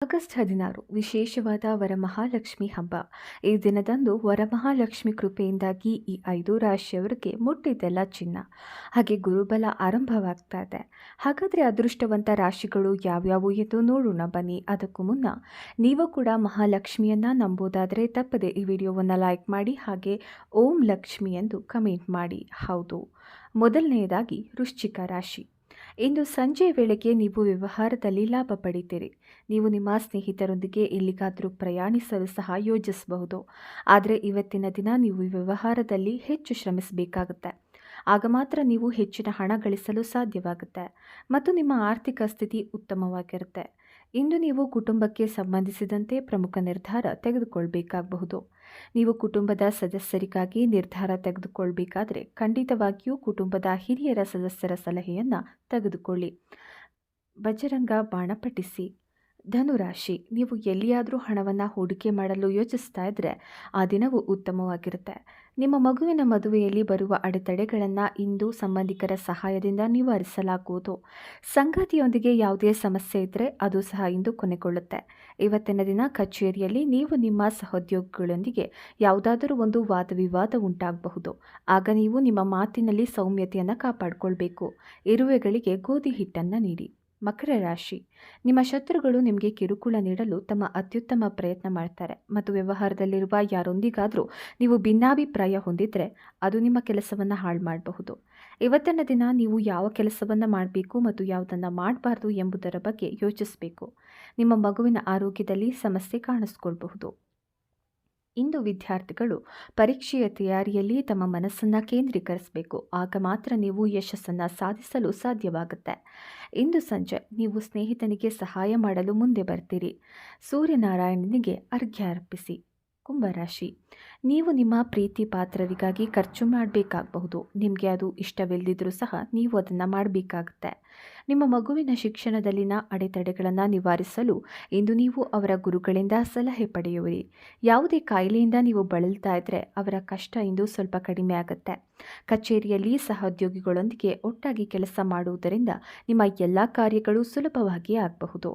August 16 ವಿಶೇಷವಾದ ವರಮಹಾಲಕ್ಷ್ಮಿ ಹಬ್ಬ. ಈ ದಿನದಂದು ವರಮಹಾಲಕ್ಷ್ಮಿ ಕೃಪೆಯಿಂದಾಗಿ ಈ 5 ರಾಶಿಯವರಿಗೆ ಮುಟ್ಟಿದ್ದೆಲ್ಲ ಚಿನ್ನ. ಹಾಗೆ ಗುರುಬಲ ಆರಂಭವಾಗ್ತಾ ಇದೆ. ಹಾಗಾದರೆ ಅದೃಷ್ಟವಂತ ರಾಶಿಗಳು ಯಾವ್ಯಾವು ಎಂದು ನೋಡೋಣ ಬನ್ನಿ. ಅದಕ್ಕೂ ಮುನ್ನ ನೀವು ಕೂಡ ಮಹಾಲಕ್ಷ್ಮಿಯನ್ನ ನಂಬೋದಾದರೆ ತಪ್ಪದೆ ಈ ವಿಡಿಯೋವನ್ನು ಲೈಕ್ ಮಾಡಿ, ಹಾಗೆ ಓಂ ಲಕ್ಷ್ಮಿ ಎಂದು ಕಮೆಂಟ್ ಮಾಡಿ. ಹೌದು, ಮೊದಲನೆಯದಾಗಿ ವೃಶ್ಚಿಕ ರಾಶಿ. ಇಂದು ಸಂಜೆ ವೇಳೆಗೆ ನೀವು ವ್ಯವಹಾರದಲ್ಲಿ ಲಾಭ ಪಡಿತೀರಿ. ನೀವು ನಿಮ್ಮ ಸ್ನೇಹಿತರೊಂದಿಗೆ ಎಲ್ಲಿಗಾದರೂ ಪ್ರಯಾಣಿಸಲು ಸಹ ಯೋಜಿಸಬಹುದು. ಆದರೆ ಇವತ್ತಿನ ದಿನ ನೀವು ವ್ಯವಹಾರದಲ್ಲಿ ಹೆಚ್ಚು ಶ್ರಮಿಸಬೇಕಾಗುತ್ತೆ. ಆಗ ಮಾತ್ರ ನೀವು ಹೆಚ್ಚಿನ ಹಣ ಗಳಿಸಲು ಸಾಧ್ಯವಾಗುತ್ತೆ ಮತ್ತು ನಿಮ್ಮ ಆರ್ಥಿಕ ಸ್ಥಿತಿ ಉತ್ತಮವಾಗಿರುತ್ತೆ. ಇಂದು ನೀವು ಕುಟುಂಬಕ್ಕೆ ಸಂಬಂಧಿಸಿದಂತೆ ಪ್ರಮುಖ ನಿರ್ಧಾರ ತೆಗೆದುಕೊಳ್ಬೇಕಾಗಬಹುದು. ನೀವು ಕುಟುಂಬದ ಸದಸ್ಯರಿಗಾಗಿ ನಿರ್ಧಾರ ತೆಗೆದುಕೊಳ್ಬೇಕಾದ್ರೆ ಖಂಡಿತವಾಗಿಯೂ ಕುಟುಂಬದ ಹಿರಿಯರ ಸದಸ್ಯರ ಸಲಹೆಯನ್ನು ತೆಗೆದುಕೊಳ್ಳಿ. ಬಜರಂಗ ಬಾಣ ಪಠಿಸಿ. ಧನುರಾಶಿ, ನೀವು ಎಲ್ಲಿಯಾದರೂ ಹಣವನ್ನು ಹೂಡಿಕೆ ಮಾಡಲು ಯೋಚಿಸ್ತಾ ಇದ್ದರೆ ಆ ದಿನವೂ ಉತ್ತಮವಾಗಿರುತ್ತೆ. ನಿಮ್ಮ ಮಗುವಿನ ಮದುವೆಯಲ್ಲಿ ಬರುವ ಅಡೆತಡೆಗಳನ್ನು ಇಂದು ಸಂಬಂಧಿಕರ ಸಹಾಯದಿಂದ ನಿವಾರಿಸಲಾಗುವುದು. ಸಂಗಾತಿಯೊಂದಿಗೆ ಯಾವುದೇ ಸಮಸ್ಯೆ ಇದ್ದರೆ ಅದು ಸಹ ಇಂದು ಕೊನೆಗೊಳ್ಳುತ್ತೆ. ಇವತ್ತಿನ ದಿನ ಕಚೇರಿಯಲ್ಲಿ ನೀವು ನಿಮ್ಮ ಸಹೋದ್ಯೋಗಿಗಳೊಂದಿಗೆ ಯಾವುದಾದರೂ ಒಂದು ವಾದವಿವಾದ ಉಂಟಾಗಬಹುದು. ಆಗ ನೀವು ನಿಮ್ಮ ಮಾತಿನಲ್ಲಿ ಸೌಮ್ಯತೆಯನ್ನು ಕಾಪಾಡಿಕೊಳ್ಬೇಕು. ಇರುವೆಗಳಿಗೆ ಗೋಧಿ ಹಿಟ್ಟನ್ನು ನೀಡಿ. ಮಕರ ರಾಶಿ, ನಿಮ್ಮ ಶತ್ರುಗಳು ನಿಮಗೆ ಕಿರುಕುಳ ನೀಡಲು ತಮ್ಮ ಅತ್ಯುತ್ತಮ ಪ್ರಯತ್ನ ಮಾಡ್ತಾರೆ ಮತ್ತು ವ್ಯವಹಾರದಲ್ಲಿರುವ ಯಾರೊಂದಿಗಾದರೂ ನೀವು ಭಿನ್ನಾಭಿಪ್ರಾಯ ಹೊಂದಿದ್ರೆ ಅದು ನಿಮ್ಮ ಕೆಲಸವನ್ನು ಹಾಳು ಮಾಡಬಹುದು. ಇವತ್ತಿನ ದಿನ ನೀವು ಯಾವ ಕೆಲಸವನ್ನು ಮಾಡಬೇಕು ಮತ್ತು ಯಾವುದನ್ನು ಮಾಡಬಾರ್ದು ಎಂಬುದರ ಬಗ್ಗೆ ಯೋಚಿಸಬೇಕು. ನಿಮ್ಮ ಮಗುವಿನ ಆರೋಗ್ಯದಲ್ಲಿ ಸಮಸ್ಯೆ ಕಾಣಿಸ್ಕೊಳ್ಬಹುದು. ಇಂದು ವಿದ್ಯಾರ್ಥಿಗಳು ಪರೀಕ್ಷೆಯ ತಯಾರಿಯಲ್ಲಿ ತಮ್ಮ ಮನಸ್ಸನ್ನು ಕೇಂದ್ರೀಕರಿಸಬೇಕು. ಆಗ ಮಾತ್ರ ನೀವು ಯಶಸ್ಸನ್ನು ಸಾಧಿಸಲು ಸಾಧ್ಯವಾಗುತ್ತೆ. ಇಂದು ಸಂಜೆ ನೀವು ಸ್ನೇಹಿತನಿಗೆ ಸಹಾಯ ಮಾಡಲು ಮುಂದೆ ಬರ್ತೀರಿ. ಸೂರ್ಯನಾರಾಯಣನಿಗೆ ಅರ್ಘ್ಯ ಅರ್ಪಿಸಿ. ಕುಂಭರಾಶಿ, ನೀವು ನಿಮ್ಮ ಪ್ರೀತಿ ಪಾತ್ರರಿಗಾಗಿ ಖರ್ಚು ಮಾಡಬೇಕಾಗಬಹುದು. ನಿಮಗೆ ಅದು ಇಷ್ಟವಿಲ್ಲದಿದ್ದರೂ ಸಹ ನೀವು ಅದನ್ನು ಮಾಡಬೇಕಾಗುತ್ತೆ. ನಿಮ್ಮ ಮಗುವಿನ ಶಿಕ್ಷಣದಲ್ಲಿನ ಅಡೆತಡೆಗಳನ್ನು ನಿವಾರಿಸಲು ಇಂದು ನೀವು ಅವರ ಗುರುಗಳಿಂದ ಸಲಹೆ ಪಡೆಯುವಿರಿ. ಯಾವುದೇ ಕಾಯಿಲೆಯಿಂದ ನೀವು ಬಳಲ್ತಾ ಇದ್ದರೆ ಅವರ ಕಷ್ಟ ಇಂದು ಸ್ವಲ್ಪ ಕಡಿಮೆ ಆಗುತ್ತೆ. ಕಚೇರಿಯಲ್ಲಿ ಸಹೋದ್ಯೋಗಿಗಳೊಂದಿಗೆ ಒಟ್ಟಾಗಿ ಕೆಲಸ ಮಾಡುವುದರಿಂದ ನಿಮ್ಮ ಎಲ್ಲ ಕಾರ್ಯಗಳು ಸುಲಭವಾಗಿ ಆಗಬಹುದು.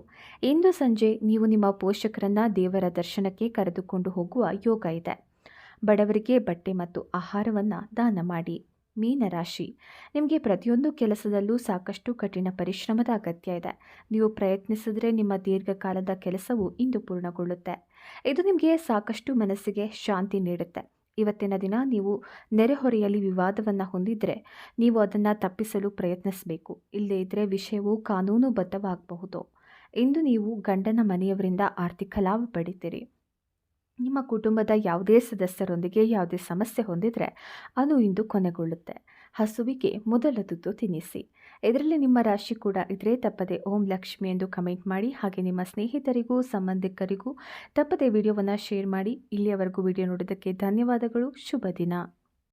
ಇಂದು ಸಂಜೆ ನೀವು ನಿಮ್ಮ ಪೋಷಕರನ್ನು ದೇವರ ದರ್ಶನಕ್ಕೆ ಕರೆದುಕೊಂಡು ಹೋಗುವ ಯೋಗ ಇದೆ. ಬಡವರಿಗೆ ಬಟ್ಟೆ ಮತ್ತು ಆಹಾರವನ್ನು ದಾನ ಮಾಡಿ. ಮೀನರಾಶಿ, ನಿಮಗೆ ಪ್ರತಿಯೊಂದು ಕೆಲಸದಲ್ಲೂ ಸಾಕಷ್ಟು ಕಠಿಣ ಪರಿಶ್ರಮದ ಅಗತ್ಯ ಇದೆ. ನೀವು ಪ್ರಯತ್ನಿಸಿದರೆ ನಿಮ್ಮ ದೀರ್ಘಕಾಲದ ಕೆಲಸವು ಇಂದು ಪೂರ್ಣಗೊಳ್ಳುತ್ತೆ. ಇದು ನಿಮಗೆ ಸಾಕಷ್ಟು ಮನಸ್ಸಿಗೆ ಶಾಂತಿ ನೀಡುತ್ತೆ. ಇವತ್ತಿನ ದಿನ ನೀವು ನೆರೆಹೊರೆಯಲ್ಲಿ ವಿವಾದವನ್ನು ಹೊಂದಿದರೆ ನೀವು ಅದನ್ನು ತಪ್ಪಿಸಲು ಪ್ರಯತ್ನಿಸಬೇಕು. ಇಲ್ಲದೇ ಇದ್ದರೆ ವಿಷಯವು ಕಾನೂನುಬದ್ಧವಾಗಬಹುದು. ಇಂದು ನೀವು ಗಂಡನ ಮನೆಯವರಿಂದ ಆರ್ಥಿಕ ಲಾಭ ಪಡಿತೀರಿ. ನಿಮ್ಮ ಕುಟುಂಬದ ಯಾವುದೇ ಸದಸ್ಯರೊಂದಿಗೆ ಯಾವುದೇ ಸಮಸ್ಯೆ ಹೊಂದಿದರೆ ಅದು ಇಂದು ಕೊನೆಗೊಳ್ಳುತ್ತೆ. ಹಸುವಿಗೆ ಮೊದಲ ತುತ್ತು ತಿನ್ನಿಸಿ. ಇದರಲ್ಲಿ ನಿಮ್ಮ ರಾಶಿ ಕೂಡ ಇದ್ರೆ ತಪ್ಪದೆ ಓಂ ಲಕ್ಷ್ಮಿ ಎಂದು ಕಮೆಂಟ್ ಮಾಡಿ. ಹಾಗೆ ನಿಮ್ಮ ಸ್ನೇಹಿತರಿಗೂ ಸಂಬಂಧಿಕರಿಗೂ ತಪ್ಪದೆ ವಿಡಿಯೋವನ್ನು ಶೇರ್ ಮಾಡಿ. ಇಲ್ಲಿಯವರೆಗೂ ವಿಡಿಯೋ ನೋಡೋದಕ್ಕೆ ಧನ್ಯವಾದಗಳು. ಶುಭ ದಿನ.